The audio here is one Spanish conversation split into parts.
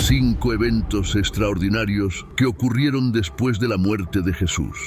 5 eventos extraordinarios que ocurrieron después de la muerte de Jesús.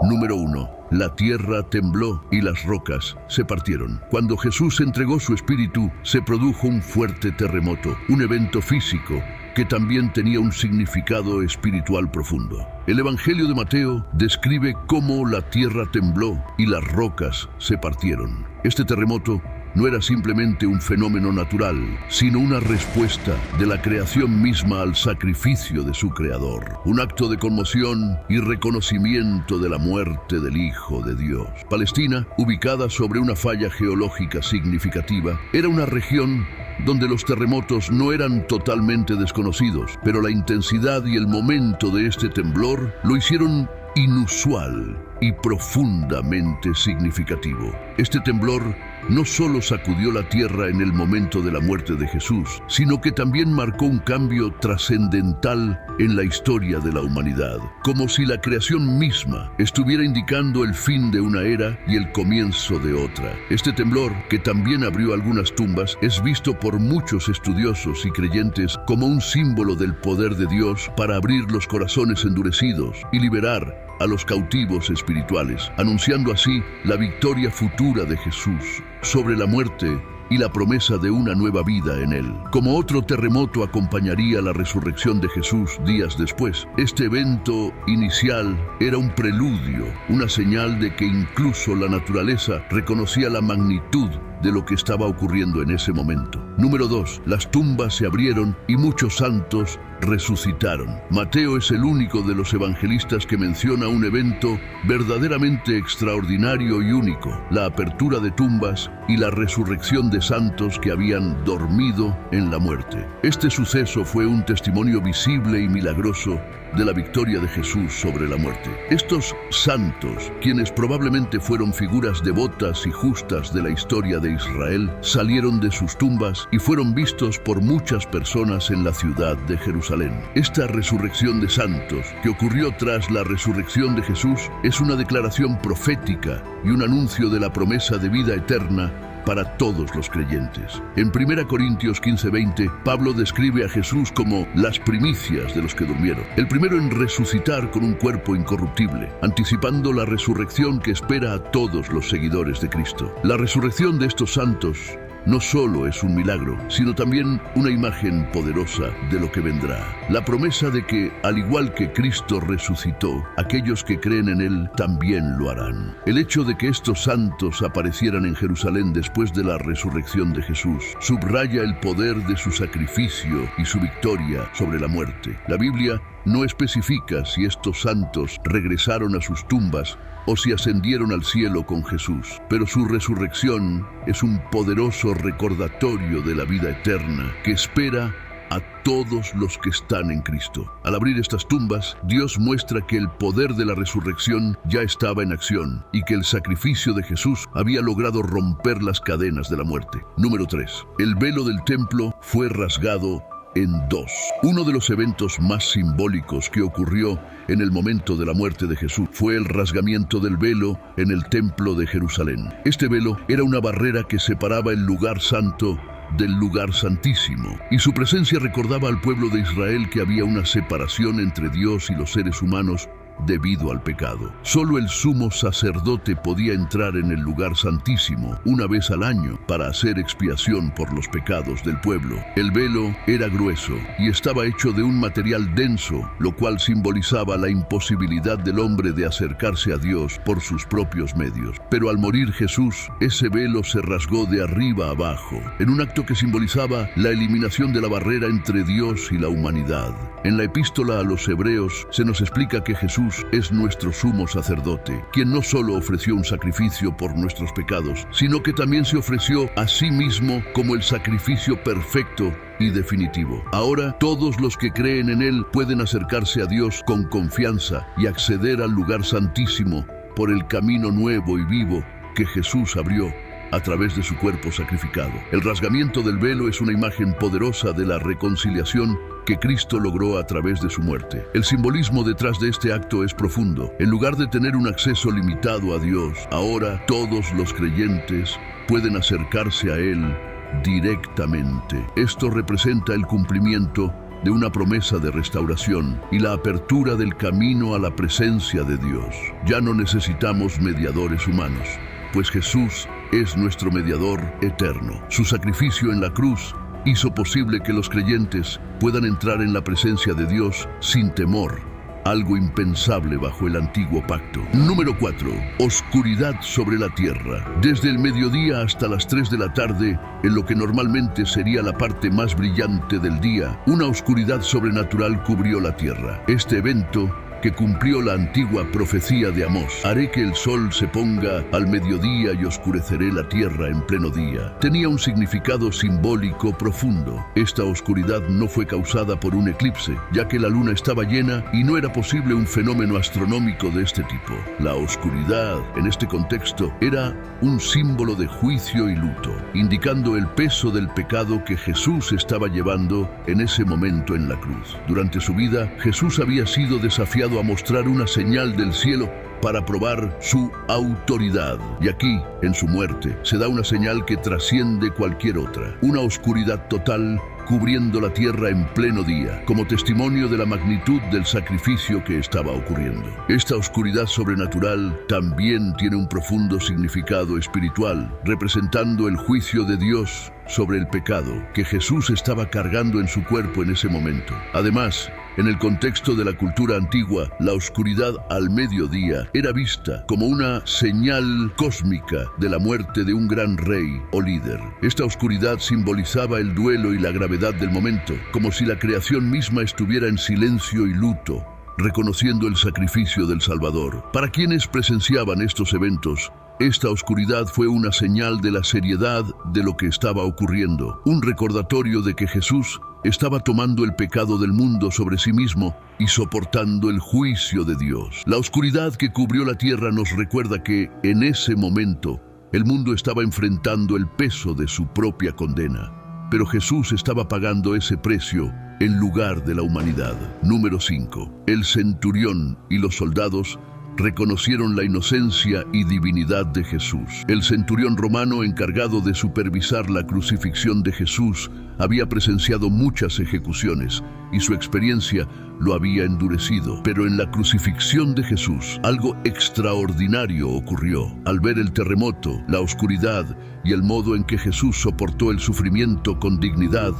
Número 1. La tierra tembló y las rocas se partieron. Cuando Jesús entregó su espíritu, se produjo un fuerte terremoto, un evento físico que también tenía un significado espiritual profundo. El Evangelio de Mateo describe cómo la tierra tembló y las rocas se partieron. Este terremoto no era simplemente un fenómeno natural, sino una respuesta de la creación misma al sacrificio de su creador. Un acto de conmoción y reconocimiento de la muerte del Hijo de Dios. Palestina, ubicada sobre una falla geológica significativa, era una región donde los terremotos no eran totalmente desconocidos, pero la intensidad y el momento de este temblor lo hicieron inusual y profundamente significativo. Este temblor no solo sacudió la tierra en el momento de la muerte de Jesús, sino que también marcó un cambio trascendental en la historia de la humanidad, como si la creación misma estuviera indicando el fin de una era y el comienzo de otra. Este temblor, que también abrió algunas tumbas, es visto por muchos estudiosos y creyentes como un símbolo del poder de Dios para abrir los corazones endurecidos y liberar a los cautivos espirituales, anunciando así la victoria futura de Jesús sobre la muerte y la promesa de una nueva vida en él. Como otro terremoto acompañaría la resurrección de Jesús días después, este evento inicial era un preludio, una señal de que incluso la naturaleza reconocía la magnitud de lo que estaba ocurriendo en ese momento. Número 2. Las tumbas se abrieron y muchos santos resucitaron. Mateo es el único de los evangelistas que menciona un evento verdaderamente extraordinario y único: la apertura de tumbas y la resurrección de santos que habían dormido en la muerte. Este suceso fue un testimonio visible y milagroso de la victoria de Jesús sobre la muerte. Estos santos, quienes probablemente fueron figuras devotas y justas de la historia de Israel, salieron de sus tumbas y fueron vistos por muchas personas en la ciudad de Jerusalén. Esta resurrección de santos, que ocurrió tras la resurrección de Jesús, es una declaración profética y un anuncio de la promesa de vida eterna para todos los creyentes. En 1 Corintios 15:20, Pablo describe a Jesús como las primicias de los que durmieron, el primero en resucitar con un cuerpo incorruptible, anticipando la resurrección que espera a todos los seguidores de Cristo. La resurrección de estos santos no solo es un milagro, sino también una imagen poderosa de lo que vendrá. La promesa de que, al igual que Cristo resucitó, aquellos que creen en Él también lo harán. El hecho de que estos santos aparecieran en Jerusalén después de la resurrección de Jesús subraya el poder de su sacrificio y su victoria sobre la muerte. La Biblia no especifica si estos santos regresaron a sus tumbas o si ascendieron al cielo con Jesús, pero su resurrección es un poderoso recordatorio de la vida eterna que espera a todos los que están en Cristo. Al abrir estas tumbas, Dios muestra que el poder de la resurrección ya estaba en acción y que el sacrificio de Jesús había logrado romper las cadenas de la muerte. Número 3. El velo del templo fue rasgado en dos. Uno de los eventos más simbólicos que ocurrió en el momento de la muerte de Jesús fue el rasgamiento del velo en el templo de Jerusalén. Este velo era una barrera que separaba el lugar santo del lugar santísimo, y su presencia recordaba al pueblo de Israel que había una separación entre Dios y los seres humanos debido al pecado. Solo el sumo sacerdote podía entrar en el lugar santísimo una vez al año para hacer expiación por los pecados del pueblo. El velo era grueso y estaba hecho de un material denso, lo cual simbolizaba la imposibilidad del hombre de acercarse a Dios por sus propios medios. Pero al morir Jesús, ese velo se rasgó de arriba a abajo, en un acto que simbolizaba la eliminación de la barrera entre Dios y la humanidad. En la epístola a los Hebreos se nos explica que Jesús es nuestro sumo sacerdote, quien no solo ofreció un sacrificio por nuestros pecados, sino que también se ofreció a sí mismo como el sacrificio perfecto y definitivo. Ahora, todos los que creen en Él pueden acercarse a Dios con confianza y acceder al lugar santísimo por el camino nuevo y vivo que Jesús abrió a través de su cuerpo sacrificado. El rasgamiento del velo es una imagen poderosa de la reconciliación que Cristo logró a través de su muerte. El simbolismo detrás de este acto es profundo. En lugar de tener un acceso limitado a Dios, ahora todos los creyentes pueden acercarse a Él directamente. Esto representa el cumplimiento de una promesa de restauración y la apertura del camino a la presencia de Dios. Ya no necesitamos mediadores humanos, pues Jesús es nuestro mediador eterno. Su sacrificio en la cruz hizo posible que los creyentes puedan entrar en la presencia de Dios sin temor, algo impensable bajo el antiguo pacto. Número 4. Oscuridad sobre la tierra. Desde el mediodía hasta las 3 de la tarde, en lo que normalmente sería la parte más brillante del día, una oscuridad sobrenatural cubrió la tierra. Este evento, que cumplió la antigua profecía de Amós: haré que el sol se ponga al mediodía y oscureceré la tierra en pleno día, tenía un significado simbólico profundo. Esta oscuridad no fue causada por un eclipse, ya que la luna estaba llena y no era posible un fenómeno astronómico de este tipo. La oscuridad, en este contexto, era un símbolo de juicio y luto, indicando el peso del pecado que Jesús estaba llevando en ese momento en la cruz. Durante su vida, Jesús había sido desafiado a mostrar una señal del cielo para probar su autoridad. Y aquí, en su muerte, se da una señal que trasciende cualquier otra. Una oscuridad total cubriendo la tierra en pleno día, como testimonio de la magnitud del sacrificio que estaba ocurriendo. Esta oscuridad sobrenatural también tiene un profundo significado espiritual, representando el juicio de Dios sobre el pecado que Jesús estaba cargando en su cuerpo en ese momento. Además, en el contexto de la cultura antigua, la oscuridad al mediodía era vista como una señal cósmica de la muerte de un gran rey o líder. Esta oscuridad simbolizaba el duelo y la gravedad del momento, como si la creación misma estuviera en silencio y luto, reconociendo el sacrificio del Salvador. Para quienes presenciaban estos eventos, esta oscuridad fue una señal de la seriedad de lo que estaba ocurriendo, un recordatorio de que Jesús estaba tomando el pecado del mundo sobre sí mismo y soportando el juicio de Dios. La oscuridad que cubrió la tierra nos recuerda que, en ese momento, el mundo estaba enfrentando el peso de su propia condena, pero Jesús estaba pagando ese precio en lugar de la humanidad. Número 5. El centurión y los soldados reconocieron la inocencia y divinidad de Jesús. El centurión romano encargado de supervisar la crucifixión de Jesús había presenciado muchas ejecuciones y su experiencia lo había endurecido. Pero en la crucifixión de Jesús, algo extraordinario ocurrió. Al ver el terremoto, la oscuridad y el modo en que Jesús soportó el sufrimiento con dignidad,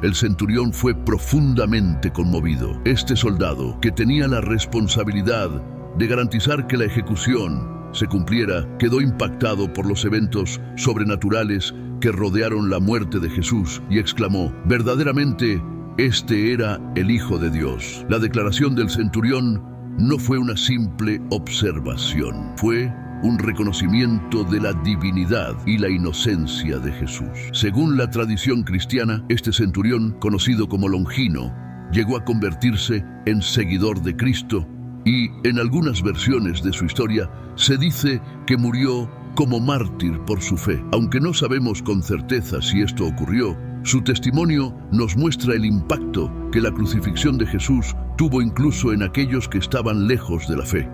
el centurión fue profundamente conmovido. Este soldado, que tenía la responsabilidad de garantizar que la ejecución se cumpliera, quedó impactado por los eventos sobrenaturales que rodearon la muerte de Jesús y exclamó: verdaderamente, este era el Hijo de Dios. La declaración del centurión no fue una simple observación, fue un reconocimiento de la divinidad y la inocencia de Jesús. Según la tradición cristiana, este centurión, conocido como Longino, llegó a convertirse en seguidor de Cristo, y en algunas versiones de su historia se dice que murió como mártir por su fe. Aunque no sabemos con certeza si esto ocurrió, su testimonio nos muestra el impacto que la crucifixión de Jesús tuvo incluso en aquellos que estaban lejos de la fe.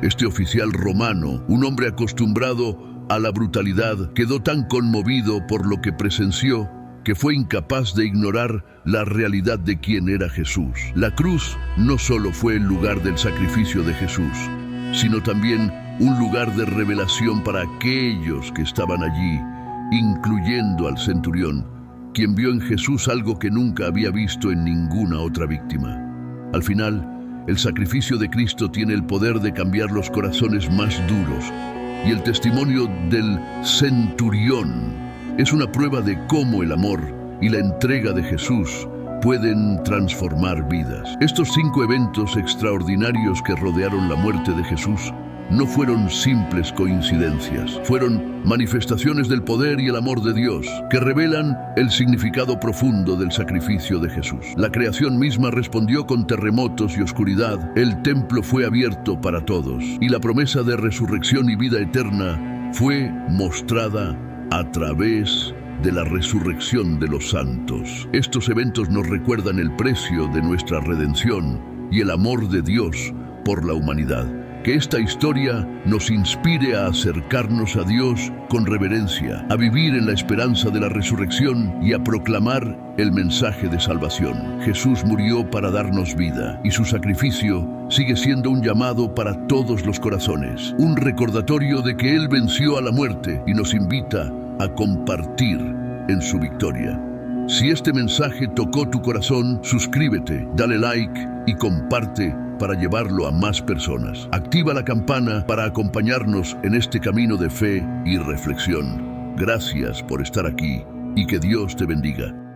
Este oficial romano, un hombre acostumbrado a la brutalidad, quedó tan conmovido por lo que presenció que fue incapaz de ignorar la realidad de quién era Jesús. La cruz no solo fue el lugar del sacrificio de Jesús, sino también un lugar de revelación para aquellos que estaban allí, incluyendo al centurión, quien vio en Jesús algo que nunca había visto en ninguna otra víctima. Al final, el sacrificio de Cristo tiene el poder de cambiar los corazones más duros, y el testimonio del centurión es una prueba de cómo el amor y la entrega de Jesús pueden transformar vidas. Estos 5 eventos extraordinarios que rodearon la muerte de Jesús no fueron simples coincidencias, fueron manifestaciones del poder y el amor de Dios que revelan el significado profundo del sacrificio de Jesús. La creación misma respondió con terremotos y oscuridad, el templo fue abierto para todos y la promesa de resurrección y vida eterna fue mostrada a través de la resurrección de los santos. Estos eventos nos recuerdan el precio de nuestra redención y el amor de Dios por la humanidad, Que esta historia nos inspire a acercarnos a Dios con reverencia, a vivir en la esperanza de la resurrección y a proclamar el mensaje de salvación. Jesús murió para darnos vida y su sacrificio sigue siendo un llamado para todos los corazones, un recordatorio de que Él venció a la muerte y nos invita a compartir en su victoria. Si este mensaje tocó tu corazón, suscríbete, dale like y comparte para llevarlo a más personas. Activa la campana para acompañarnos en este camino de fe y reflexión. Gracias por estar aquí y que Dios te bendiga.